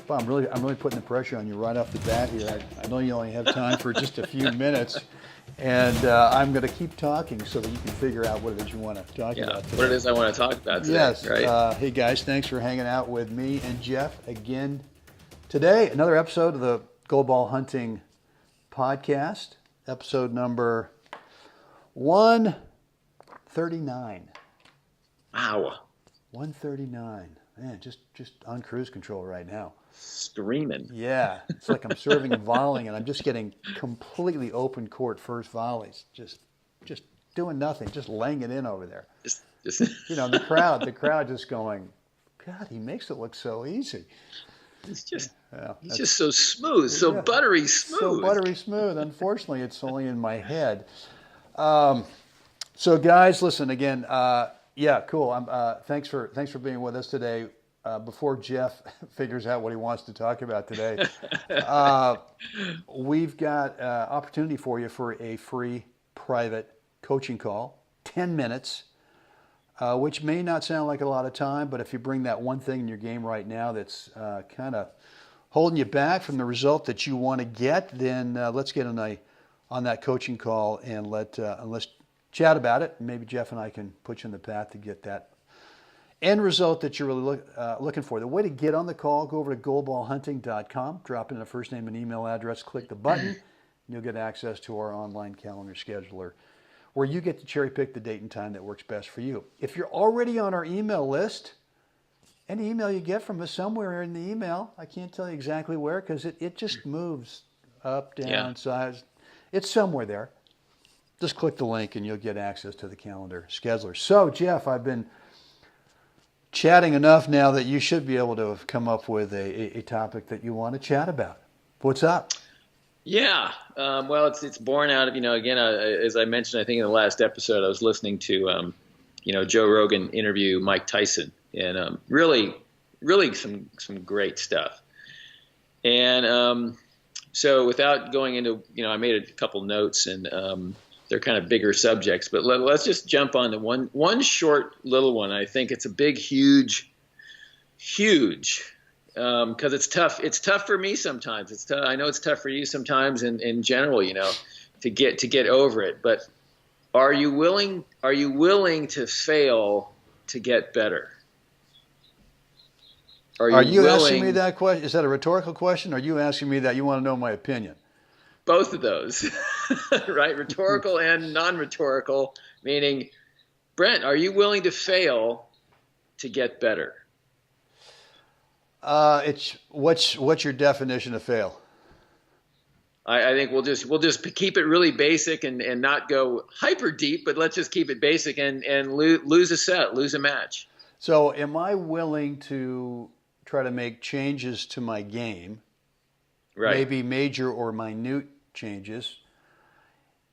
Jeff, I'm really putting the pressure on you right off the bat here. I know you only have time for just a few minutes, and I'm going to keep talking so that you can figure out what it is you want to talk about today. What it is I want to talk about today. Yes. Right. Hey guys, thanks for hanging out with me and Jeff again today. Another episode of the Go Ball Hunting podcast, episode number 139. Wow. 139. Man, just on cruise control right now. Screaming. Yeah, it's like I'm serving and volleying, and I'm just getting completely open court first volleys. Just doing nothing, just laying it in over there. Just. The crowd just going, God, he makes it look so easy. He's just so smooth, so buttery smooth. So buttery smooth. Unfortunately, it's only in my head. So guys, listen again. Yeah, cool. Thanks for being with us today. Before Jeff figures out what he wants to talk about today, we've got opportunity for you for a free private coaching call, 10 minutes, which may not sound like a lot of time, but if you bring that one thing in your game right now that's kind of holding you back from the result that you want to get, then let's get on that coaching call and let's chat about it. Maybe Jeff and I can put you on the path to get that end result that you're really looking for. The way to get on the call, go over to goalballhunting.com, drop in a first name and email address, click the button, and you'll get access to our online calendar scheduler where you get to cherry pick the date and time that works best for you. If you're already on our email list, any email you get from us somewhere in the email, I can't tell you exactly where because it just moves up, down, size. It's somewhere there. Just click the link and you'll get access to the calendar scheduler. So, Jeff, I've been chatting enough now that you should be able to have come up with a topic that you want to chat about. What's up? Yeah. Well, it's born out of, again, as I mentioned, I think in the last episode, I was listening to, Joe Rogan interview Mike Tyson, and really some great stuff. And so without going into, I made a couple notes and they're kind of bigger subjects, but let's just jump on to one short little one. I think it's a big, huge, because it's tough. It's tough for me sometimes. It's tough. I know it's tough for you sometimes in general, to get over it. But are you willing to fail to get better? Are you asking me that question? Is that a rhetorical question? Or are you asking me that you want to know my opinion? Both of those, right? Rhetorical and non-rhetorical, meaning, Brent, are you willing to fail to get better? It's what's your definition of fail? I think we'll just keep it really basic and not go hyper deep, but let's just keep it basic and lose a set, lose a match. So, am I willing to try to make changes to my game? Right. Maybe major or minute changes,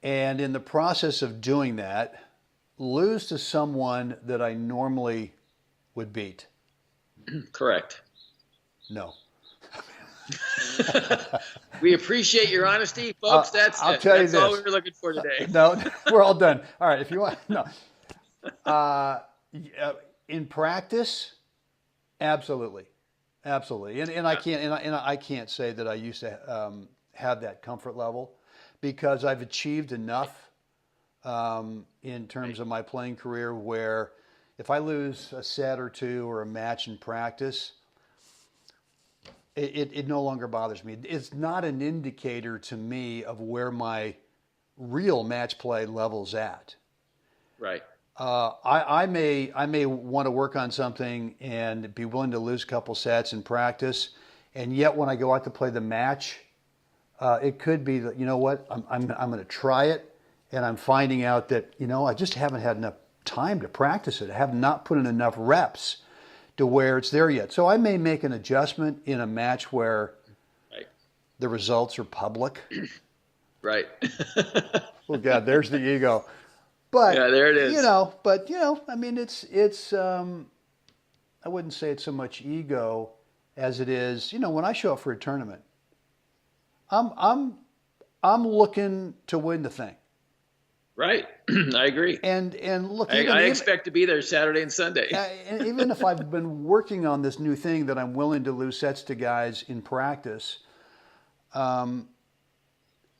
and in the process of doing that, lose to someone that I normally would beat? Correct. No. We appreciate your honesty, folks. That's I'll tell you that's all this. we were looking for today. No, we're all done. All right, if you want, no. In practice, absolutely. And I can't say that I used to have that comfort level because I've achieved enough in terms of my playing career where if I lose a set or two or a match in practice, it no longer bothers me. It's not an indicator to me of where my real match play level's at. Right. I may want to work on something and be willing to lose a couple sets in practice, and yet when I go out to play the match, it could be that, you know what, I'm going to try it, and I'm finding out that, I just haven't had enough time to practice it. I have not put in enough reps to where it's there yet. So I may make an adjustment in a match where the results are public. Right. Oh God, there's the ego. But yeah, there it is. I mean, it's I wouldn't say it's so much ego as it is, when I show up for a tournament, I'm looking to win the thing. Right. I agree. And look, I expect to be there Saturday and Sunday. and even if I've been working on this new thing that I'm willing to lose sets to guys in practice, I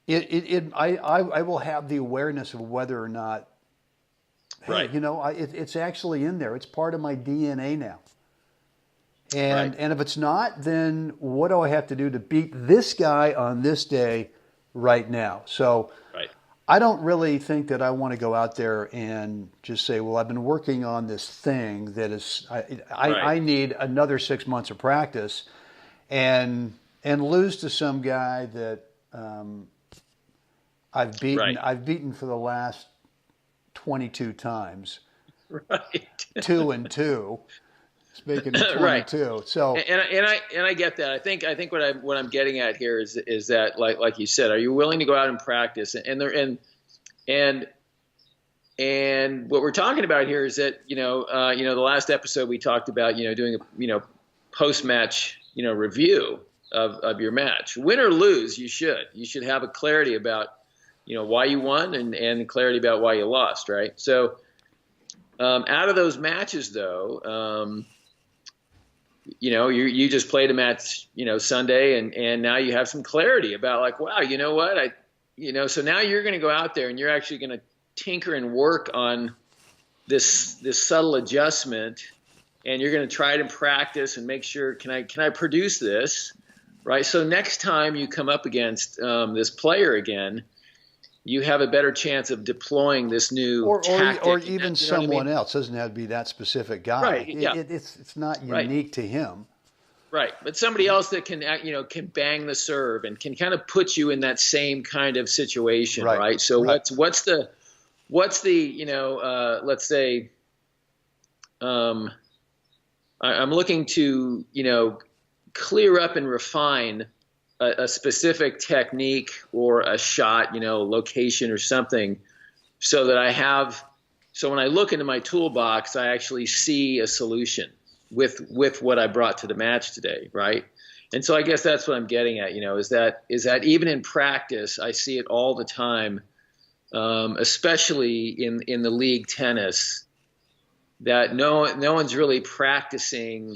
will have the awareness of whether or not, hey, Right. it's actually in there. It's part of my DNA now. Right. And if it's not, then what do I have to do to beat this guy on this day right now? So Right. I don't really think that I want to go out there and just say, well, I've been working on this thing that is, I Right. need another 6 months of practice and lose to some guy that Right. I've beaten for the last 22 times, Right. 2-2. Speaking of Right. 22, so And I get that. I think what I'm getting at here is that like you said, are you willing to go out and practice? And what we're talking about here is that the last episode we talked about doing a post match review of your match, win or lose. You should have a clarity about why you won and clarity about why you lost. Right. So out of those matches though. You just played a match, Sunday, and now you have some clarity about like, wow, you know what, so now you're going to go out there and you're actually going to tinker and work on this subtle adjustment, and you're going to try it in practice and make sure, can I produce this, right? So next time you come up against this player again, you have a better chance of deploying this new tactic. Or even someone I mean? else. Doesn't have to be that specific guy. Right, yeah. It's not Right. unique to him. Right, but somebody else that can bang the serve and can kind of put you in that same kind of situation, right? So Right. what's the let's say I'm looking to clear up and refine a specific technique or a shot, location or something, so that so when I look into my toolbox, I actually see a solution with what I brought to the match today, right? And so I guess that's what I'm getting at, is that even in practice, I see it all the time, especially in the league tennis, that no one's really practicing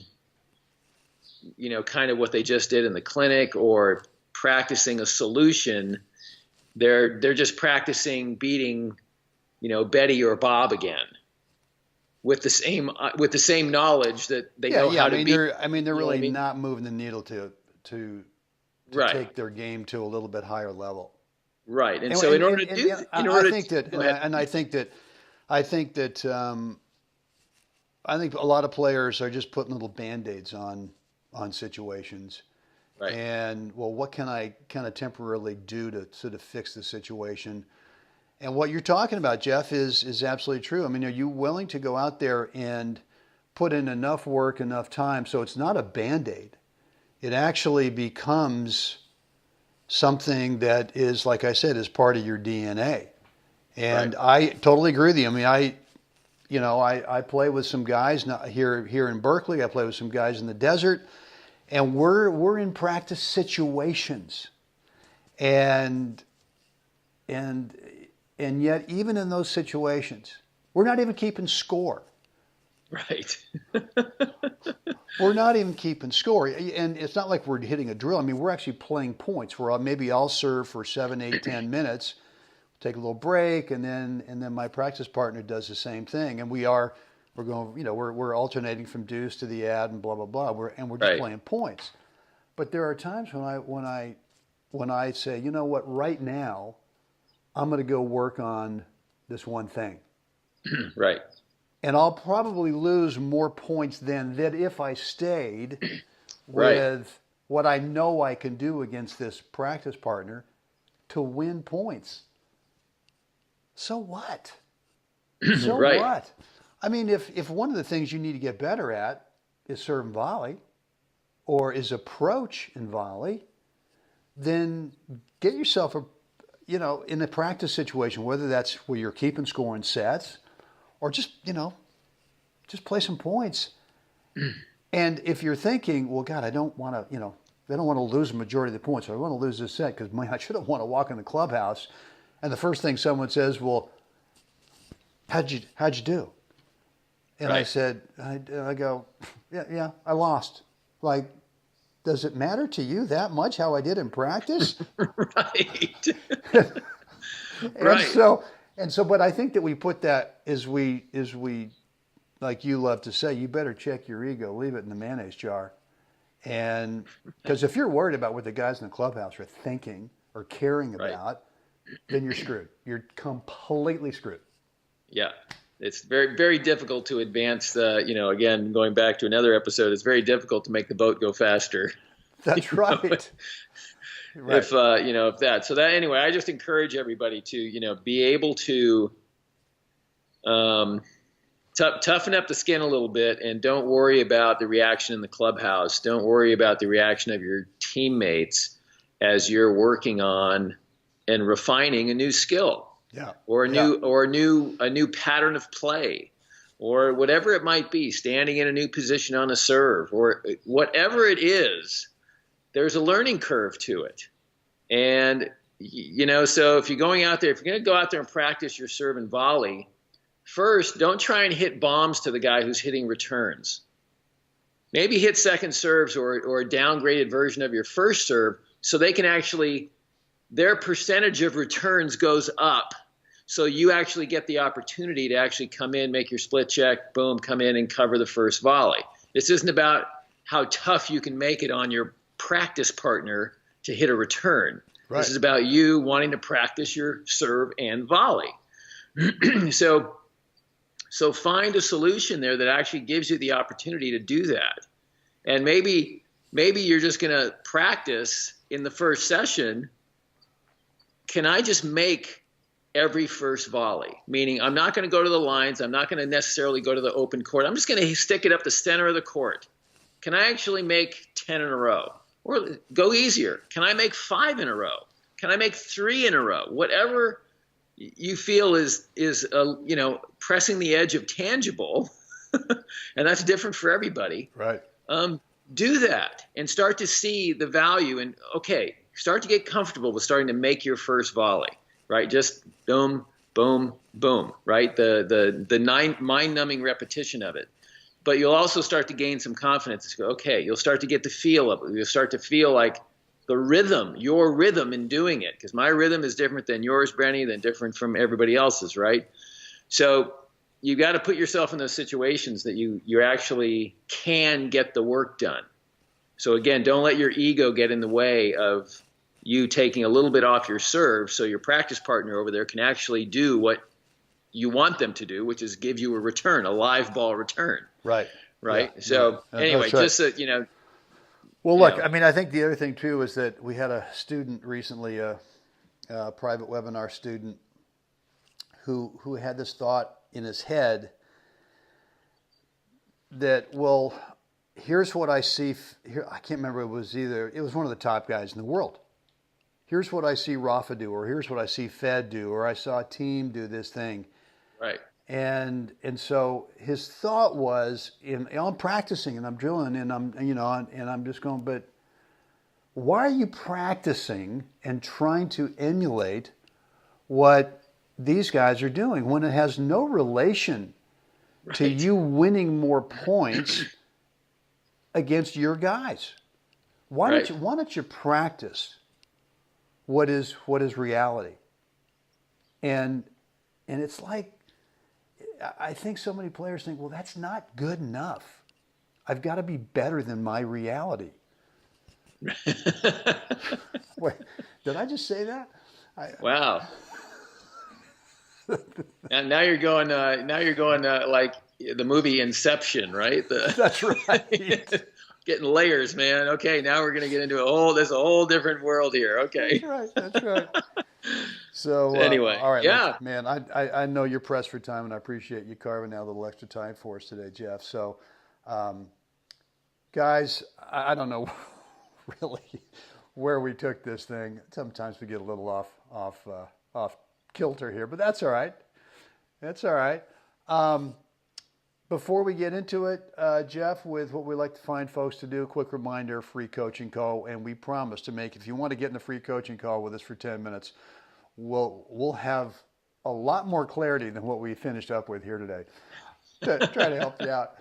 kind of what they just did in the clinic or practicing a solution. They're just practicing beating, Betty or Bob again with the same knowledge that they know how to beat. They're really not moving the needle to Right. take their game to a little bit higher level. Right. And so in order to do that, I think a lot of players are just putting little Band-Aids on situations. Right. And, well, what can I kind of temporarily do to sort of fix the situation? And what you're talking about, Jeff, is absolutely true. I mean, are you willing to go out there and put in enough work, enough time, so it's not a Band-Aid? It actually becomes something that is, like I said, is part of your DNA. And Right. I totally agree with you. I mean, I play with some guys here in Berkeley. I play with some guys in the desert, and we're in practice situations, and yet even in those situations, we're not even keeping score. Right. We're not even keeping score, and it's not like we're hitting a drill. I mean, we're actually playing points. Where maybe I'll serve for 7, 8, 10 minutes. Take a little break, and then my practice partner does the same thing, and we're going, we're alternating from deuce to the ad and blah blah blah. We're just Right. playing points. But there are times when I say, you know what, right now, I'm going to go work on this one thing, Right. and I'll probably lose more points than that if I stayed Right. with what I know I can do against this practice partner to win points. So what? So Right. what? I mean, if one of the things you need to get better at is serve and volley or is approach and volley, then get yourself in a practice situation, whether that's where you're keeping score in sets or just play some points. And if you're thinking, well, God, I don't want to lose the majority of the points. I want to lose this set because I should have want to walk in the clubhouse. And the first thing someone says, well, how'd you do? And I Right. said, I go, yeah, I lost. Like, does it matter to you that much how I did in practice? Right. And Right. so, but I think that we put that as we, like you love to say, you better check your ego, leave it in the mayonnaise jar. And because if you're worried about what the guys in the clubhouse are thinking or caring Right. about, then you're screwed. You're completely screwed. Yeah. It's very, very difficult to advance again, going back to another episode, it's very difficult to make the boat go faster. That's You know, right. Right. if that. So that anyway, I just encourage everybody to, be able to um, toughen up the skin a little bit, and don't worry about the reaction in the clubhouse. Don't worry about the reaction of your teammates as you're working on and refining a new skill, Yeah. or Yeah. a new pattern of play, or whatever it might be, standing in a new position on a serve, or whatever it is. There's a learning curve to it. And, so if you're going out there, if you're going to go out there and practice your serve and volley, first, don't try and hit bombs to the guy who's hitting returns. Maybe hit second serves or a downgraded version of your first serve, so they can actually, their percentage of returns goes up. So you actually get the opportunity to actually come in, make your split check, boom, come in and cover the first volley. This isn't about how tough you can make it on your practice partner to hit a return. Right. This is about you wanting to practice your serve and volley. So find a solution there that actually gives you the opportunity to do that. And maybe you're just going to practice in the first session. Can I just make every first volley? Meaning, I'm not going to go to the lines. I'm not going to necessarily go to the open court. I'm just going to stick it up the center of the court. Can I actually make 10 in a row? Or go easier. Can I make 5 in a row? Can I make 3 in a row? Whatever you feel is pressing the edge of tangible, and that's different for everybody. Right. Do that and start to see the value, and start to get comfortable with starting to make your first volley. Right, just boom, boom, boom. Right, the mind-numbing repetition of it. But you'll also start to gain some confidence. You'll start to get the feel of it. You'll start to feel like the rhythm, your rhythm in doing it, because my rhythm is different than yours, Brenny, than different from everybody else's, right? So you got to put yourself in those situations that you actually can get the work done. So again, don't let your ego get in the way of you taking a little bit off your serve, so your practice partner over there can actually do what you want them to do, which is give you a return, a live ball return. Right. Right. Yeah. So anyway, right. just so Well, look, I mean, I think the other thing too is that we had a student recently, a private webinar student, who had this thought in his head that, well, here's what I see. Here, I can't remember. It was one of the top guys in the world. Here's what I see Rafa do, or here's what I see Fed do, or I saw a team do this thing. Right. And so his thought was, I'm practicing and I'm drilling and I'm just going, but why are you practicing and trying to emulate what these guys are doing when it has no relation to you winning more points against your guys? Why don't you practice what is reality? And it's like, I think so many players think, well, that's not good enough. I've got to be better than my reality. Wait, did I just say that? Wow. And now you're going like the movie Inception, right? That's right. Getting layers, man. Okay, now we're going to get into there's a whole different world here. Okay. That's right. So anyway, all right, yeah. look, man, I know you're pressed for time, and I appreciate you carving out a little extra time for us today, Jeff. So, guys, I don't know really where we took this thing. Sometimes we get a little off kilter here, but that's all right. That's all right. Before we get into it, Jeff, with what we like to find folks to do, a quick reminder, free coaching call, and we promise to make, if you want to get in a free coaching call with us for 10 minutes, we'll have a lot more clarity than what we finished up with here today to try to help you out.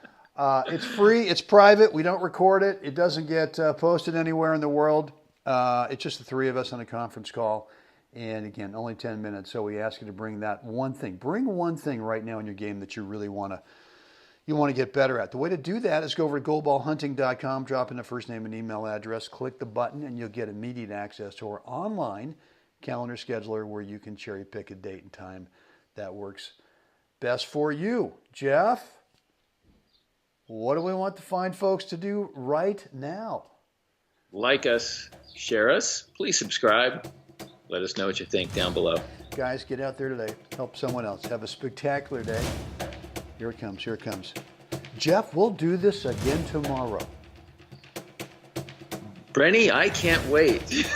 It's free. It's private. We don't record it. It doesn't get posted anywhere in the world. It's just the three of us on a conference call. And again, only 10 minutes. So we ask you to bring that one thing. Bring one thing right now in your game that you really want to get better at. The way to do that is go over to goalballhunting.com, drop in the first name and email address, click the button, and you'll get immediate access to our online calendar scheduler where you can cherry pick a date and time that works best for you. Jeff, what do we want the fine folks to do right now? Like us, share us, please subscribe. Let us know what you think down below. Guys, get out there today. Help someone else. Have a spectacular day. Here it comes. Here it comes. Jeff, we'll do this again tomorrow. Brenny, I can't wait.